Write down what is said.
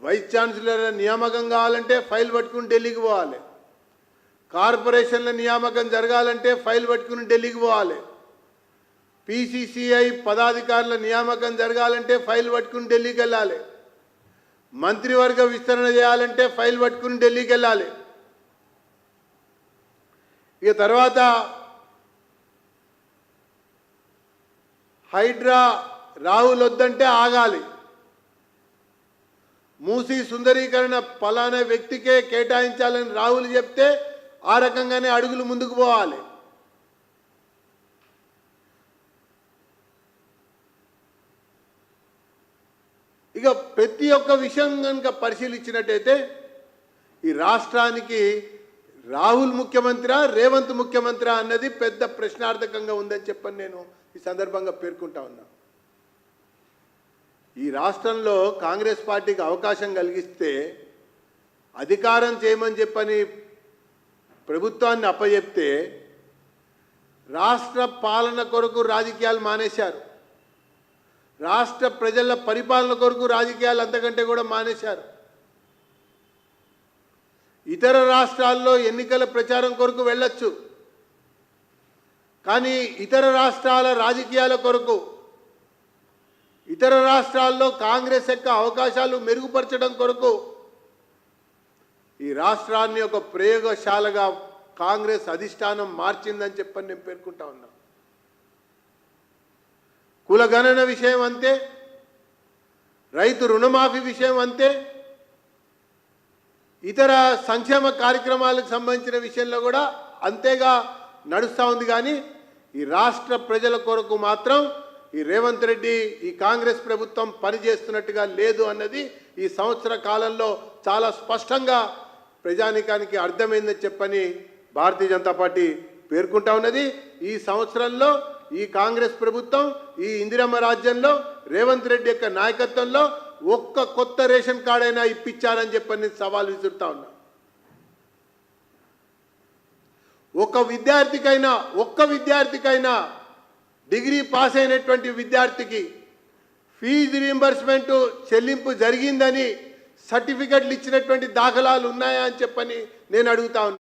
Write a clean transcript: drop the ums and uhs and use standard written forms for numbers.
Vice ఛాన్సలర్ల నియామకం కావాలంటే file పట్టుకుని ఢిల్లీకి పోవాలి. కార్పొరేషన్ల నియామకం జరగాలంటే ఫైల్ పట్టుకుని ఢిల్లీకి పోవాలి. పీసీసీఐ పదాధికారుల నియామకం జరగాలంటే ఫైల్ పట్టుకుని ఢిల్లీకి వెళ్ళాలి. మంత్రివర్గ విస్తరణ చేయాలంటే ఫైల్ పట్టుకుని ఢిల్లీకి వెళ్ళాలి. ఇక తర్వాత హైడ్రా రాహుల్ వద్దంటే ఆగాలి. మూసీ సుందరీకరణ పలానా వ్యక్తికే కేటాయించాలని రాహుల్ చెప్తే ఆ రకంగానే అడుగులు ముందుకు పోవాలి. ఇక ప్రతి ఒక్క విషయం కనుక పరిశీలించినట్టయితే ఈ రాష్ట్రానికి రాహుల్ ముఖ్యమంత్రి రేవంత్ ముఖ్యమంత్రి అన్నది పెద్ద ప్రశ్నార్థకంగా ఉందని చెప్పని నేను ఈ సందర్భంగా పేర్కొంటా ఉన్నా. ఈ రాష్ట్రంలో కాంగ్రెస్ పార్టీకి అవకాశం కలిగిస్తే అధికారం చేయమని చెప్పని ప్రభుత్వాన్ని అప్పచెప్తే రాష్ట్ర పాలన కొరకు రాజకీయాలు మానేశారు. రాష్ట్ర ప్రజల పరిపాలన కొరకు రాజకీయాలు అంతకంటే కూడా మానేశారు. ఇతర రాష్ట్రాల్లో ఎన్నికల ప్రచారం కొరకు వెళ్ళొచ్చు, కానీ ఇతర రాష్ట్రాల రాజకీయాల కొరకు ఇతర రాష్ట్రాల్లో కాంగ్రెస్ యొక్క అవకాశాలు మెరుగుపరచడం కొరకు ఈ రాష్ట్రాన్ని ఒక ప్రయోగశాలగా కాంగ్రెస్ అధిష్టానం మార్చిందని చెప్పని నేను పేర్కొంటా ఉన్నా. కులగణన విషయం అంతే, రైతు రుణమాఫీ విషయం అంతే, ఇతర సంక్షేమ కార్యక్రమాలకు సంబంధించిన విషయంలో కూడా అంతేగా నడుస్తూ ఉంది. కానీ ఈ రాష్ట్ర ప్రజల కొరకు మాత్రం ఈ రేవంత్ రెడ్డి ఈ కాంగ్రెస్ ప్రభుత్వం పనిచేస్తున్నట్టుగా లేదు అన్నది ఈ సంవత్సర కాలంలో చాలా స్పష్టంగా ప్రజానీకానికి అర్థమైందని చెప్పని భారతీయ జనతా పార్టీ పేర్కొంటా ఉన్నది. ఈ సంవత్సరంలో ఈ కాంగ్రెస్ ప్రభుత్వం ఈ ఇందిరమ్మ రాజ్యంలో రేవంత్ రెడ్డి యొక్క నాయకత్వంలో ఒక్క కొత్త రేషన్ కార్డు అయినా ఇప్పించారని చెప్పని సవాల్ విసురుతా ఉన్నా. ఒక్క విద్యార్థికైనా డిగ్రీ పాస్ అయినటువంటి విద్యార్థికి ఫీజు రీయింబర్స్మెంట్ చెల్లింపు జరిగిందని సర్టిఫికెట్లు ఇచ్చినటువంటి దాఖలాలు ఉన్నాయా అని చెప్పని నేను అడుగుతా ఉన్నా.